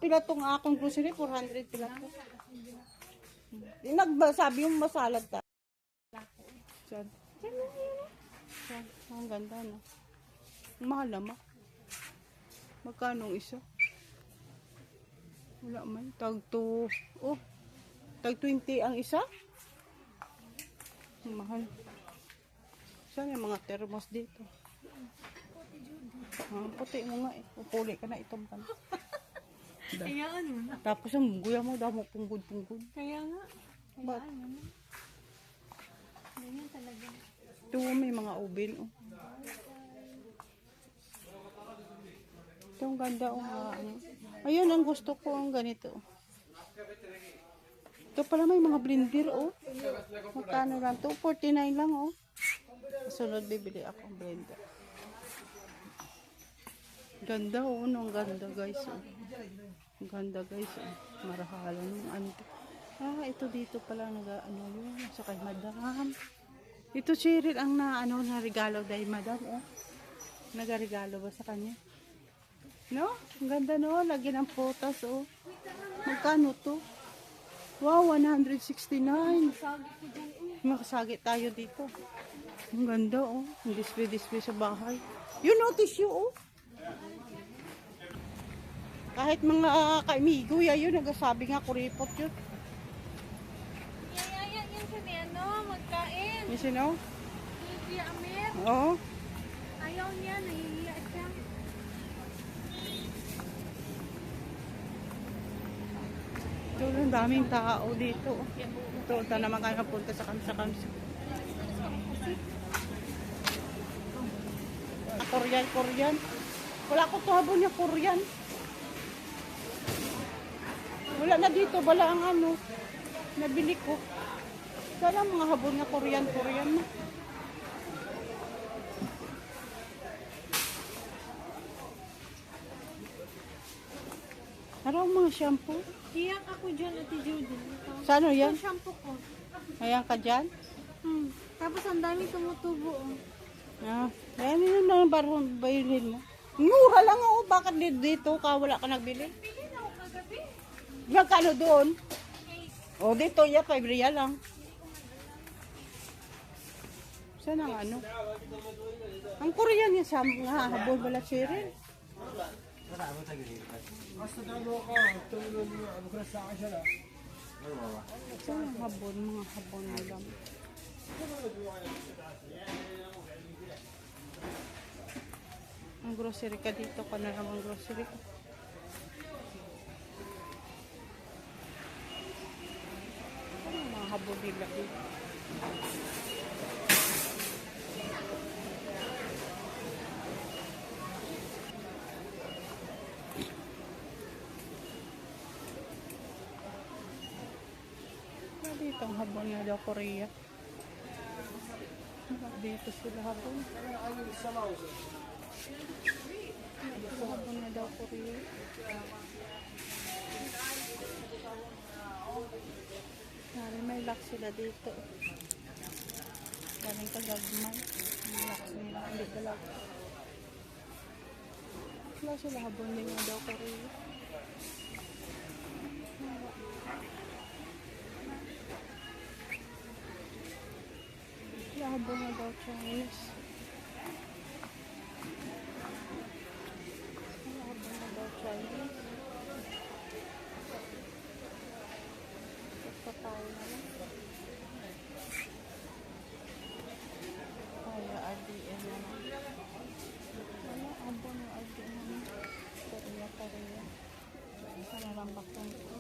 Pila tong akong grocery, 400 pila to. Nagsabi yung masalad ta. Diyan. Ang ganda, no? Mahal naman. Magkano isa? Wala man. Tag 20 ang isa? Mahal. Saan yung mga thermos dito? Puti mo nga eh. Upuli ka na itong pan. Hayaan mo na. Tapos ang guya mo, damo punggod-punggod. Kaya nga. Ba't? Hayaan mo na. Ganyan talaga. Ito may mga oven. Oh. Ito ang ganda. Oh, ayun ang gusto ko ang ganito. Ito pala may mga blender. Oh. Magkano lang? 249 lang. Oh. Sunod bibili ako ng blender. Ganda. Oh. Ang ganda guys. Oh. Ang ganda guys. Oh. Marahalan yung ano. Ito dito pala nag-ano yun. Sa kay madam. Ito Cheryl ang na regalo dahil madam. Oh. Nagaregalo ba sa kanya? No? Ang ganda no. Lagyan ng potas. Oh. Magkano to? Wow, 169. Makasagi tayo dito. Ang ganda oh. Ang display sa bahay. You notice you oh. Kahit mga kaimigo yun, nagsasabi nga kuripot yun. Yan si ano, magkain. You see no? Si Amir. Oo. Ayaw niya, nahihiya siya. Ito ang daming tao dito. Ito naman kayo punta sa kamsa. Korean. Wala ko to habon niya Korean. Wala na dito, wala ang ano. Nabili ko. Sana mga habon nga Korean na. Araw mga shampoo. Iyak ako dyan, Ate Judy. Saan yan? Ito shampoo ko. Ayan ka dyan? Tapos ang dami tumutubo. Oh. Ayan yun na yung bayulin mo. Mura lang ako. Bakit dito ka wala ka nagbili? Bili na ako kagabi. Magkano doon? O dito, 5 real lang. Saan ang ano? Ang Korean yan sa mga habol wala Cheryl. Saan ang habol? Mga habol na lang. Ang grocery ka dito ka na lang ang grocery ka. Mga habol nila dito. Dito ang habon nga daw Korea. Dito sila habon. Dito habon nga daw Korea. relax sila dito. Galing kagagmay. Relax nila. Hindi talaga. Wala sila habon din nga daw Korea. Wala habon nga daw Chinese. Wala habon nga daw Chinese. Tayo na lang. Kaya RDN na lang. Wala, abon yung RDN na lang. Korea. Sana lang bakong ito.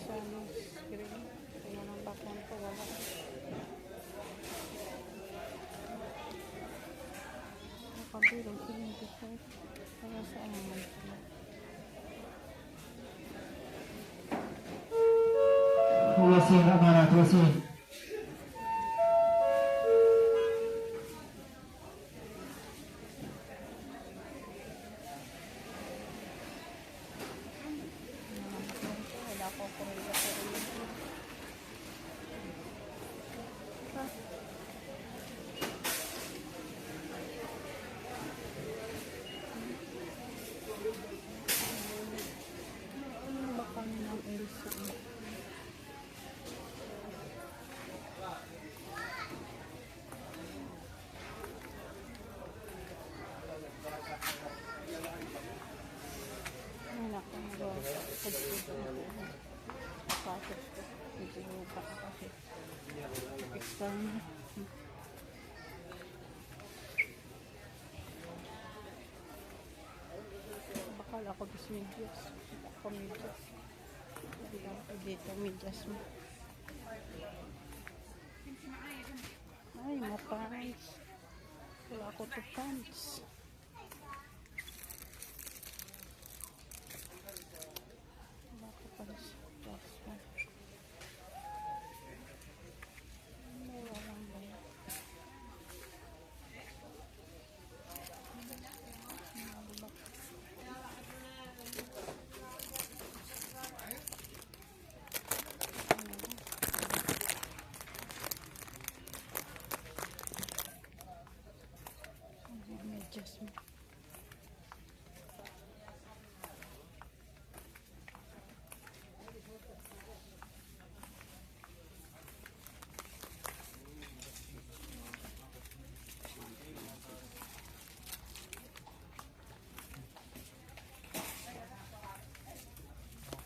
Sunscreen. Kaya lang bakong ito. Wala. Nakabilog. 75. Para saan naman sila. Tulisin amanah tulisin. Wala ko Korea. Baka ng Elsa. Anak ko nagawa sa sapatos ko. Hindi lupa kasi extra na. Bakal ako bis medyas. Ako medyas. Hindi lang ako dito medyas mo. Ay, mapangis. Wala ako to pants. Adjustment.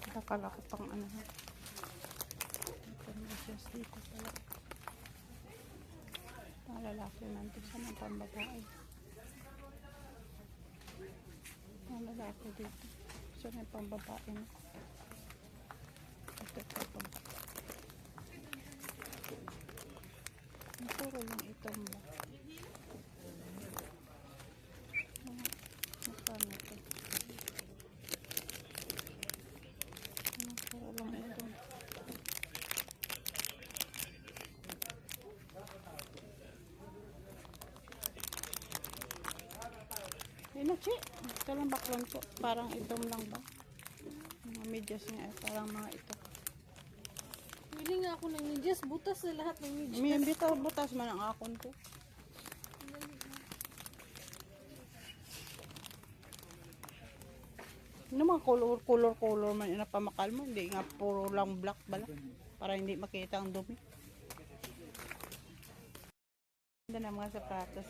Akala ko pang ano. Adjust dito pala. Ang lalaki nandun sa mga pambabae. Ang lalaki dito. So, may pambabae na. Ito pa pang. Ang puro lang itong ba. Magkano ito? Ang puro lang ito. Inachi, ito lang baklan po. Parang itom lang ba? Mga medyas niya, parang mga ito. Bili nga ako ng medyas. Butas na lahat ng medyas. May bitaw butas man ang akon ko. Ano mga color man inapamakal mo. Hindi nga puro lang black bala. Para hindi makita ang dumi. Ganda na mga sapatos.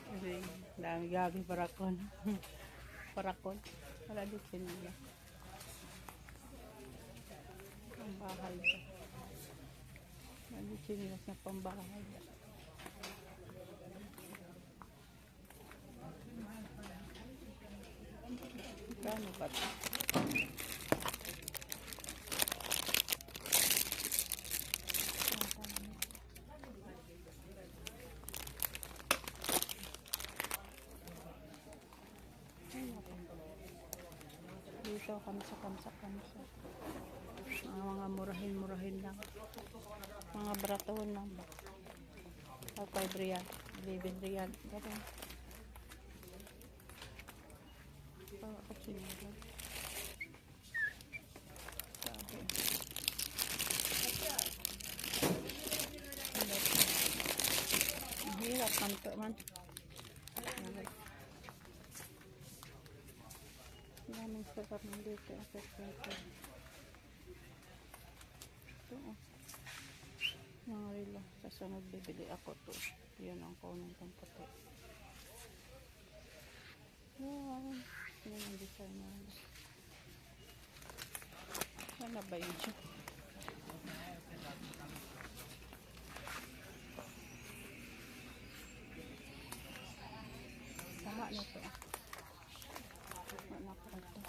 Kasi dami gabi parakon. Parakon. Wala dito nila. Ang bahay ba? Wala sinilas na pambahay ba? Kano ba ito? Dito kamsa. Mga murahin lang. Mga baraton lang ba? 5 riyal, 11 riyal. Ganun. Para ko sinilang. Ito man. Daming sarap ng dito. Ito. Oh. Mga rila. Sa sunod bibili ako to. Yan ang kunin kong puti. Yan. Yan ang design na. Ano ba yun siya? Sama na ito. Sama na ko ito.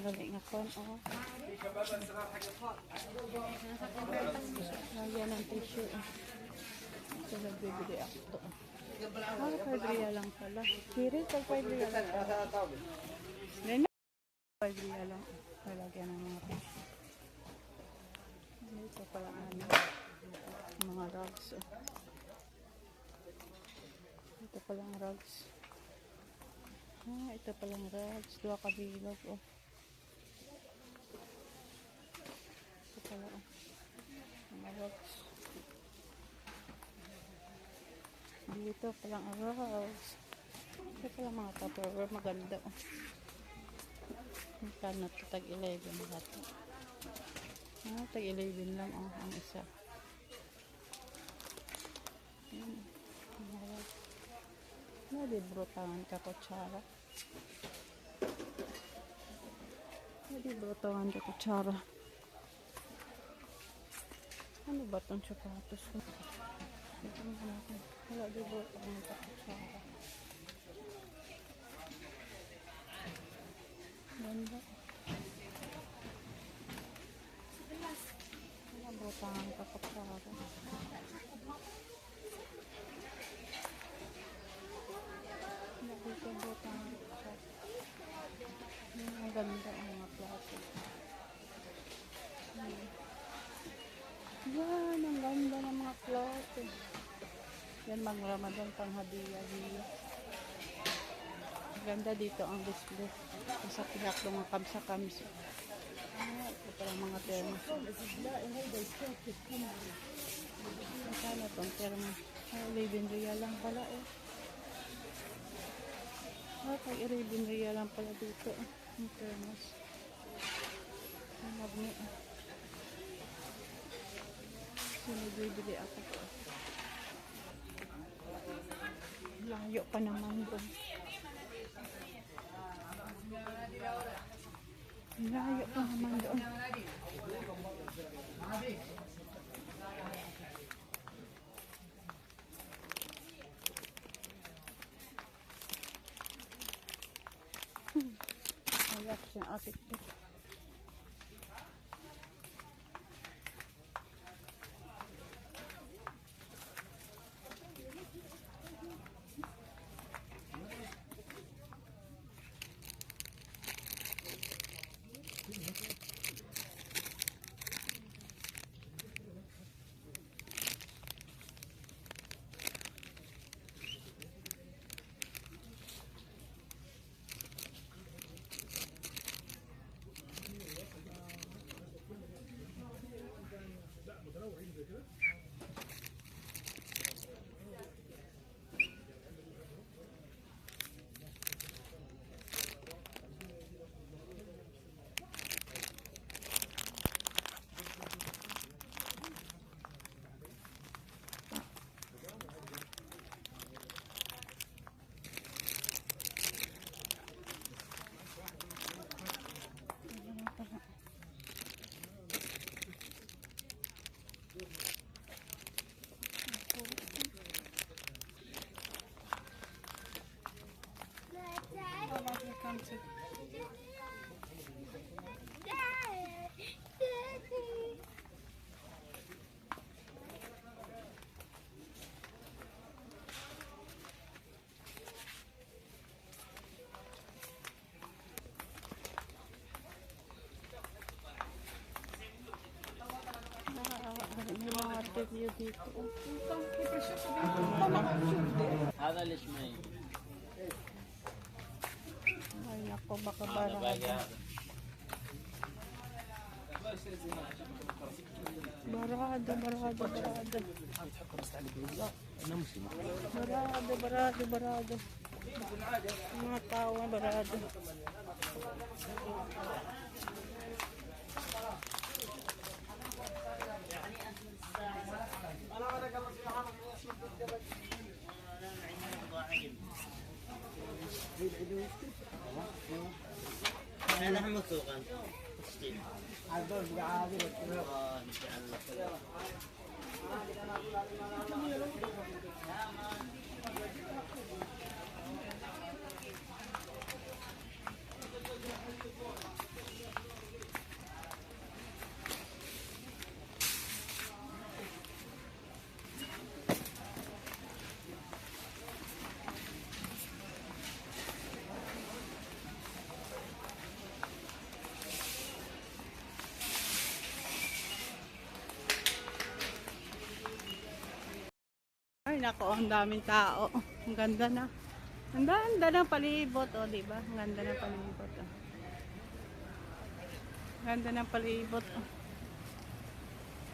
Galing nga kon, oh. Lagyan ng tissue. Ito nagbibili ako to. Ah, 5 real lang pala. Kirin, 5 real lang pala. Nene, 5 real lang. Lalagyan ng mga tissue. Ito pala ano. Mga rugs. Ito palang rugs. Ah, ito palang rugs. Dua kabilog, oh. Ito pala, oh. Mga rugs. Dito palang rugs. Ito palang mga tupperware. Maganda, oh. Magkano ito? Tag 11 lahat. Ah, tag 11 lang, oh. Ang isa. Ayan. Mga rugs. Libro tangan ka kutsara. Libro tangan ka kutsara. Ano ba itong sapatos ko? Ito na natin. Wala libro tangan ka kutsara. Ganda. Libro tangan ka kutsara. Ang ganda ang mga plato. Yan, ang ganda ng mga plato. Yan, mga Ramadan pang hadiah. Ang ganda dito ang display. Sa pihak ng mga kamsa-kamsa. Ito parang mga termos. Magkano itong termos? 11 real lang pala, eh. Pag 11 real lang pala dito. Ang termos. Ang magni. Sinibibili ako po. Layo pa naman doon. Layo pa naman doon. Ayak siya atik po. May mga review dito. هذا ليش ما يجي؟ Ay nako, baka هذا باقي barang. هذا Barado, barado, barado. Barado, barado, barado. Mga tao, barado. أنا لحم سوقا ستيل Ay, nako, ang daming tao. Ang ganda na. Ang ganda ng palibot, oh, di ba? Ang ganda ng palibot, oh. Ang ganda ng palibot, oh.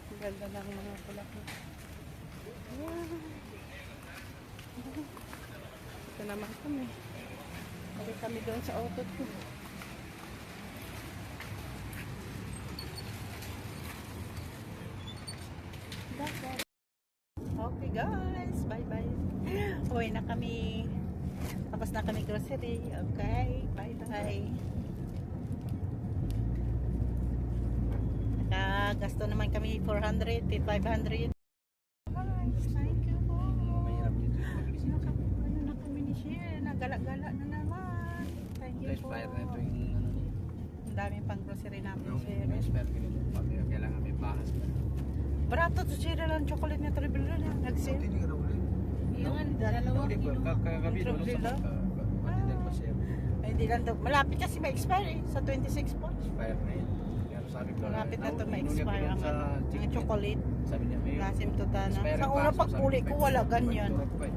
Ang ganda ng mga pulaki. Wow. Ito naman kami. Balik kami doon sa auto ko. Okay guys, bye bye. Uwi na kami. Tapos na kami grocery. Okay, bye bye. Nakagasto naman kami 400 to 500. Guys, thank you po. Ano na kami ni Shea. Nagala-gala na naman. Thank you po. Ang daming pang grocery namin ni Shea. Kailangan may bahas. Barato to Shea lang chocolate na triple na. Nag-sale. Yung dalawa. Ay, hindi lang daw. Malapit kasi may expire sa 26 po. Malapit na ito may expire ang chocolate. Sabi niya, may Lasim to na. expiring Sa una pa, pagpuli ko wala ganyan. sabi ko,